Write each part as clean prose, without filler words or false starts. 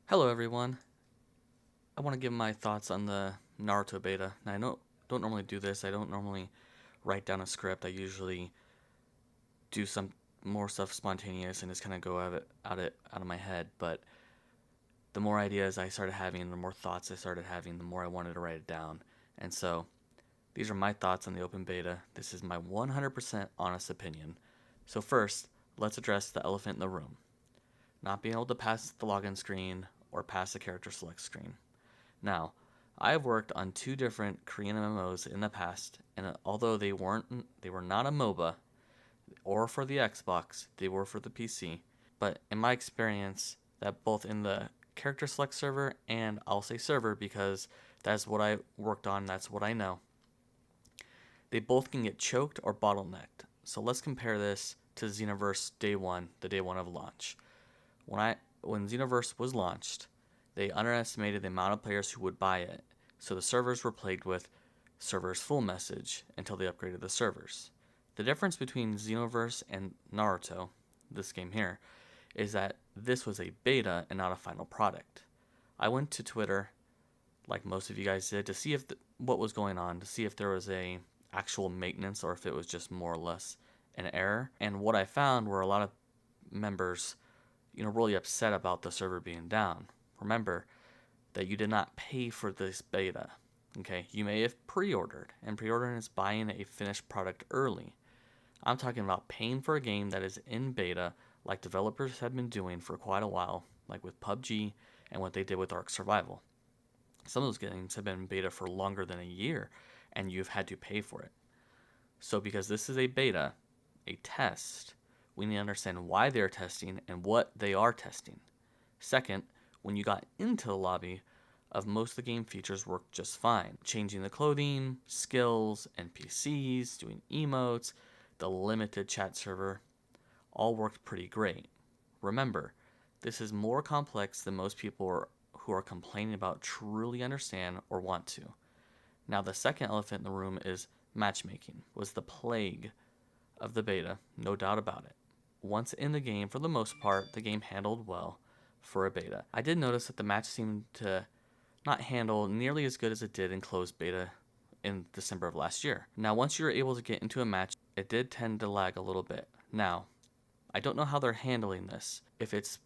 Hello everyone. I want to give my thoughts on the Naruto beta. Now, don't normally do this. I don't normally write down a script. I usually do some more stuff spontaneous and just kind of go out of my head. But the more ideas I started having, the more thoughts I started having, the more I wanted to write it down. And so these are my thoughts on the open beta. This is my 100% honest opinion. So first, let's address the elephant in the room. Not being able to pass the login screen or pass the character select screen. Now, I have worked on two different Korean MMOs in the past, and although they were not a MOBA or for the Xbox, they were for the PC. But in my experience, that both in the character select server and I'll say server because that's what I worked on, that's what I know. They both can get choked or bottlenecked. So let's compare this to Xenoverse day one, the day one of launch. When Xenoverse was launched, they underestimated the amount of players who would buy it, so the servers were plagued with servers full message until they upgraded the servers. The difference between Xenoverse and Naruto, this game here, is that this was a beta and not a final product. I went to Twitter, like most of you guys did, to see what was going on, to see if there was a actual maintenance or if it was just more or less an error. And what I found were a lot of members, really upset about the server being down. Remember that you did not pay for this beta. Okay, you may have pre-ordered, and pre-ordering is buying a finished product early. I'm talking about paying for a game that is in beta, like developers have been doing for quite a while, like with PUBG and what they did with Ark Survival. Some of those games have been in beta for longer than a year, and you've had to pay for it. So because this is a beta, a test, we need to understand why they're testing and what they are testing. Second, when you got into the lobby, of most of the game features worked just fine. Changing the clothing, skills, NPCs, doing emotes, the limited chat server, all worked pretty great. Remember, this is more complex than most people who are complaining about truly understand or want to. Now the second elephant in the room is matchmaking, was the plague of the beta, no doubt about it. Once in the game, for the most part, the game handled well for a beta. I did notice that the match seemed to not handle nearly as good as it did in closed beta in December of last year. Now, once you're able to get into a match, it did tend to lag a little bit. Now, I don't know how they're handling this. If it's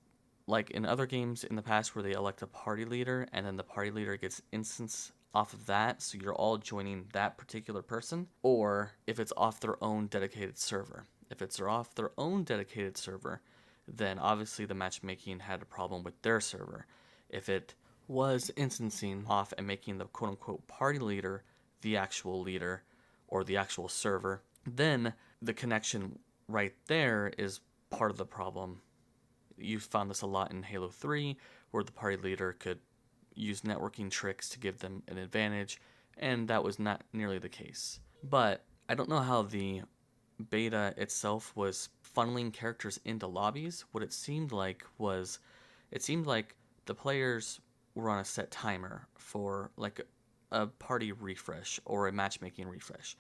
like in other games in the past where they elect a party leader and then the party leader gets instance off of that, so you're all joining that particular person, or if it's off their own dedicated server. If it's off their own dedicated server, then obviously the matchmaking had a problem with their server. If it was instancing off and making the quote unquote party leader the actual leader or the actual server, then the connection right there is part of the problem. You found this a lot in Halo 3, where the party leader could use networking tricks to give them an advantage, and that was not nearly the case. But I don't know how the beta itself was funneling characters into lobbies. What it seemed like the players were on a set timer for like a party refresh or a matchmaking refresh.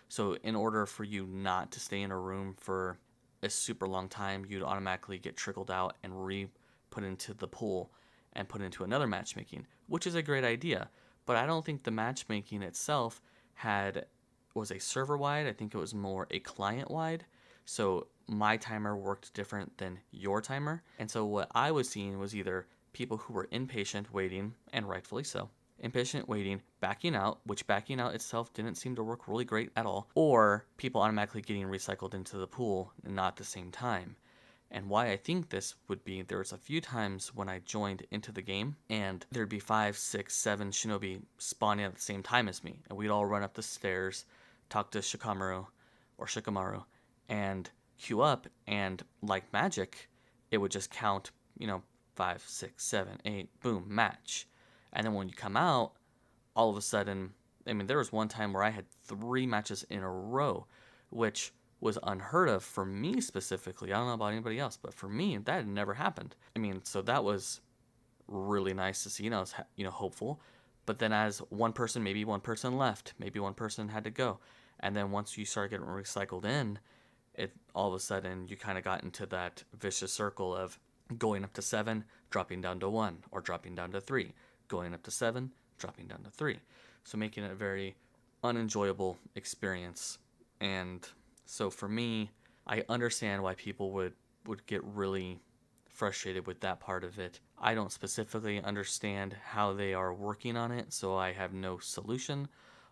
So in order for you not to stay in a room for a super long time, you'd automatically get trickled out and put into the pool and put into another matchmaking, which is a great idea. But I don't think the matchmaking itself was a server wide. I think it was more a client wide. So my timer worked different than your timer. And so what I was seeing was either people who were impatient waiting, and rightfully so, impatient waiting, backing out, which backing out itself didn't seem to work really great at all, or people automatically getting recycled into the pool and not at the same time. And why I think this would be, there was a few times when I joined into the game and there'd be 5, 6, 7 Shinobi spawning at the same time as me, and we'd all run up the stairs, talk to Shikamaru, and queue up, and like magic, it would just count, 5, 6, 7, 8, boom, match. And then when you come out, all of a sudden, there was one time where I had 3 matches in a row, which was unheard of for me specifically. I don't know about anybody else, but for me, that had never happened. So that was really nice to see. I was, hopeful. But then as maybe one person left, maybe one person had to go. And then once you start getting recycled in, all of a sudden you kind of got into that vicious circle of going up to 7, dropping down to 1, or dropping down to 3, going up to 7, dropping down to 3. So making it a very unenjoyable experience. And so for me, I understand why people would get really frustrated with that part of it. I don't specifically understand how they are working on it, so I have no solution.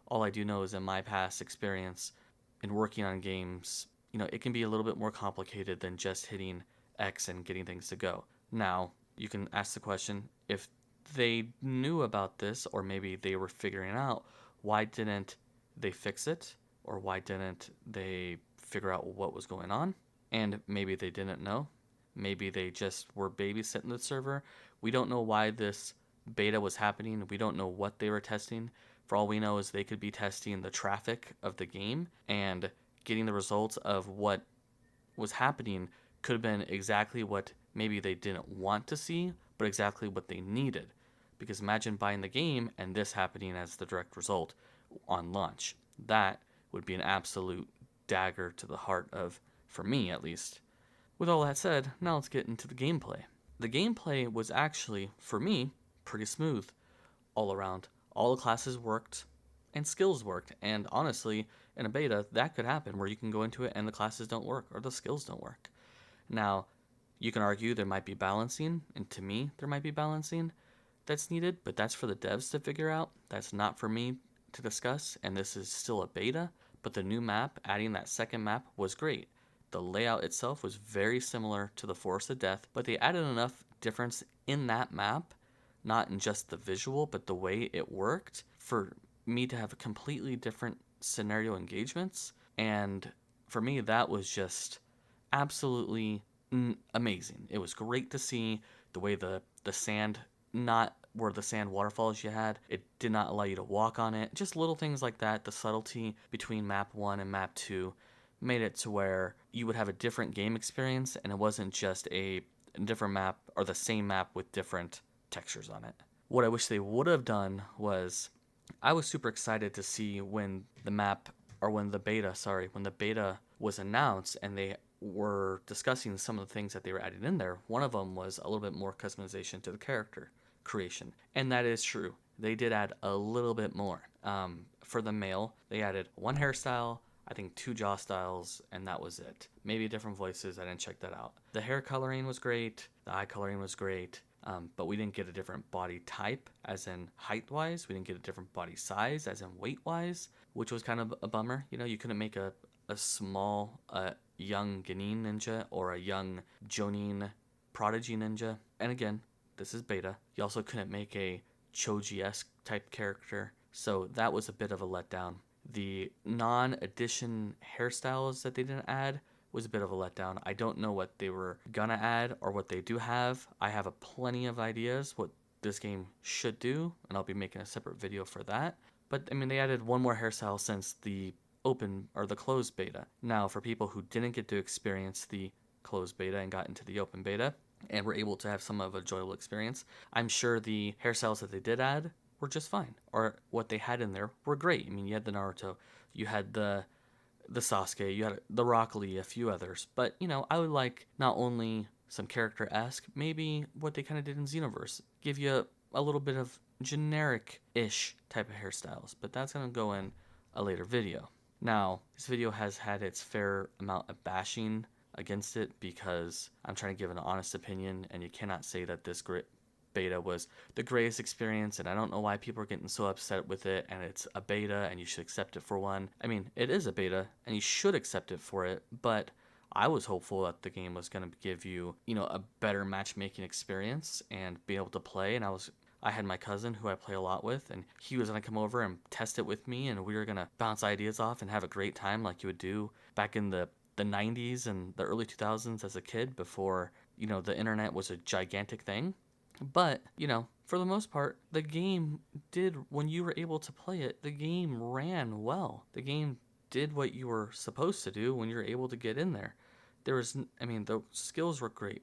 All I do know is in my past experience in working on games, it can be a little bit more complicated than just hitting X and getting things to go. Now, you can ask the question, if they knew about this, or maybe they were figuring it out, why didn't they fix it? Or why didn't they figure out what was going on? And maybe they didn't know. Maybe they just were babysitting the server. We don't know why this beta was happening. We don't know what they were testing. For all we know is they could be testing the traffic of the game, and getting the results of what was happening could have been exactly what maybe they didn't want to see, but exactly what they needed. Because imagine buying the game and this happening as the direct result on launch. That would be an absolute dagger to the heart of, for me at least. With all that said, now let's get into the gameplay. The gameplay was actually, for me, pretty smooth all around. All the classes worked and skills worked. And honestly, in a beta, that could happen where you can go into it and the classes don't work or the skills don't work. Now, you can argue there might be balancing, and to me, there might be balancing that's needed, but that's for the devs to figure out. That's not for me to discuss, and this is still a beta. But the new map, adding that second map, was great. The layout itself was very similar to the Forest of Death, but they added enough difference in that map, not in just the visual, but the way it worked, for me to have completely different scenario engagements. And for me, that was just absolutely amazing. It was great to see the way the sand, not where the sand waterfalls you had, it did not allow you to walk on it. Just little things like that. The subtlety between map 1 and map 2 made it to where you would have a different game experience, and it wasn't just a different map or the same map with different textures on it. What I wish they would have done was, I was super excited to see when the map, or when the beta was announced and they were discussing some of the things that they were adding in there. One of them was a little bit more customization to the character creation. And that is true. They did add a little bit more. For the male, they added one hairstyle, I think 2 jaw styles, and that was it. Maybe different voices, I didn't check that out. The hair coloring was great, the eye coloring was great, but we didn't get a different body type, as in height-wise. We didn't get a different body size, as in weight-wise, which was kind of a bummer. You couldn't make a small, young Genin ninja or a young Jonin prodigy ninja. And again, this is beta. You also couldn't make a Choji-esque type character, so that was a bit of a letdown. The non-addition hairstyles that they didn't add was a bit of a letdown. I don't know what they were gonna add or what they do have. I have a plenty of ideas what this game should do, and I'll be making a separate video for that. But I mean, they added one more hairstyle since the open or the closed beta. Now, for people who didn't get to experience the closed beta and got into the open beta and were able to have some of a enjoyable experience, I'm sure the hairstyles that they did add were just fine, or what they had in there were great. I mean, you had the Naruto, you had the Sasuke, you had the Rock Lee, a few others. But I would like not only some character-esque, maybe what they kind of did in Xenoverse, give you a little bit of generic-ish type of hairstyles. But that's gonna go in a later video. Now, this video has had its fair amount of bashing against it because I'm trying to give an honest opinion, and you cannot say that this beta was the greatest experience, and I don't know why people are getting so upset with it, and it's a beta and you should accept it for one. I mean, it is a beta and you should accept it for it, but I was hopeful that the game was going to give you, a better matchmaking experience and be able to play. And I had my cousin who I play a lot with, and he was going to come over and test it with me, and we were going to bounce ideas off and have a great time like you would do back in the 90s and the early 2000s as a kid, before, the internet was a gigantic thing. But, for the most part, the game did, when you were able to play it, the game ran well. The game did what you were supposed to do when you were able to get in there. The skills were great.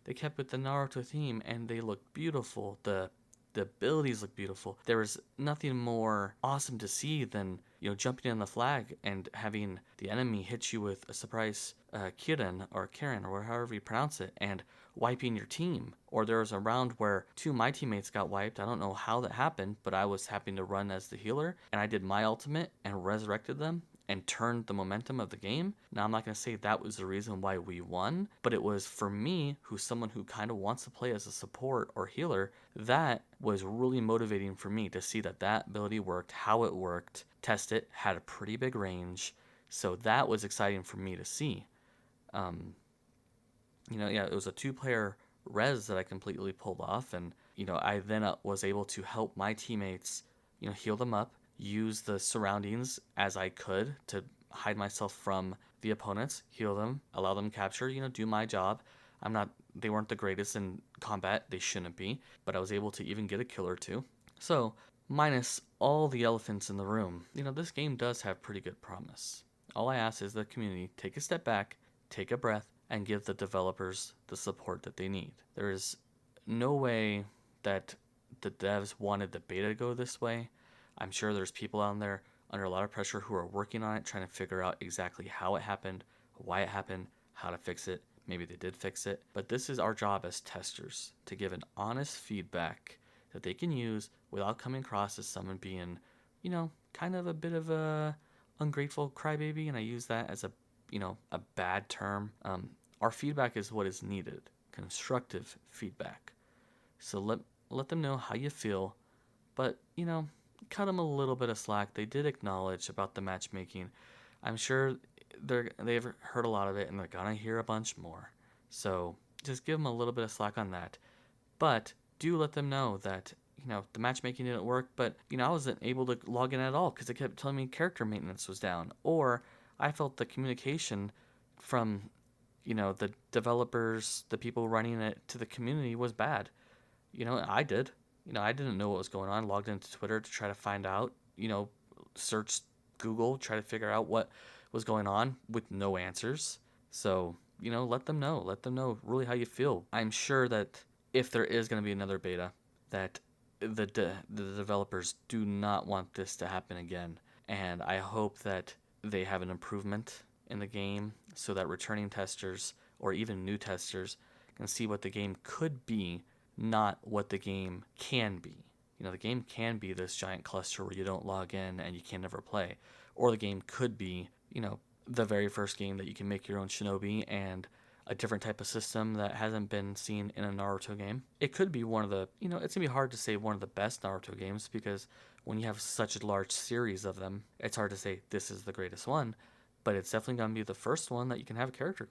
They kept with the Naruto theme, and they looked beautiful. The abilities look beautiful. There was nothing more awesome to see than, jumping in the flag and having the enemy hit you with a surprise Kirin or Karen or however you pronounce it and wiping your team. Or there was a round where two of my teammates got wiped. I don't know how that happened, but I was having to run as the healer and I did my ultimate and resurrected them and turned the momentum of the game. Now, I'm not going to say that was the reason why we won, but it was for me, who's someone who kind of wants to play as a support or healer, that was really motivating for me to see that that ability worked, how it worked, test it, had a pretty big range. So that was exciting for me to see. Um, yeah, it was a two-player res that I completely pulled off, and I then was able to help my teammates, heal them up, use the surroundings as I could to hide myself from the opponents, heal them, allow them capture, do my job. They weren't the greatest in combat, they shouldn't be, but I was able to even get a kill or two. So, minus all the elephants in the room, this game does have pretty good promise. All I ask is the community take a step back, take a breath, and give the developers the support that they need. There is no way that the devs wanted the beta to go this way. I'm sure there's people out there under a lot of pressure who are working on it, trying to figure out exactly how it happened, why it happened, how to fix it. Maybe they did fix it. But this is our job as testers, to give an honest feedback that they can use without coming across as someone being, kind of a bit of a ungrateful crybaby. And I use that as a bad term. Our feedback is what is needed, constructive feedback. So let them know how you feel, but cut them a little bit of slack. They did acknowledge about the matchmaking. I'm sure they've heard a lot of it, and they're gonna hear a bunch more. So just give them a little bit of slack on that. But do let them know that the matchmaking didn't work, but I wasn't able to log in at all because it kept telling me character maintenance was down, or I felt the communication from the developers, the people running it, to the community was bad. I did. I didn't know what was going on. Logged into Twitter to try to find out. Searched Google, try to figure out what was going on with no answers. So let them know. Let them know really how you feel. I'm sure that if there is going to be another beta, that the developers do not want this to happen again, and I hope that they have an improvement in the game so that returning testers or even new testers can see what the game could be, not what the game can be. The game can be this giant cluster where you don't log in and you can never play. Or the game could be, the very first game that you can make your own Shinobi and a different type of system that hasn't been seen in a Naruto game. It could be one of the, it's going to be hard to say one of the best Naruto games because when you have such a large series of them, it's hard to say this is the greatest one, but it's definitely going to be the first one that you can have character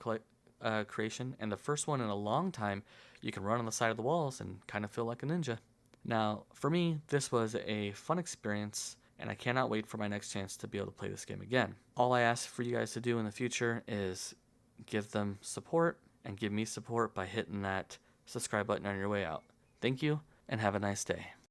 creation, and the first one in a long time you can run on the side of the walls and kind of feel like a ninja. Now, for me, this was a fun experience, and I cannot wait for my next chance to be able to play this game again. All I ask for you guys to do in the future is give them support and give me support by hitting that subscribe button on your way out. Thank you, and have a nice day.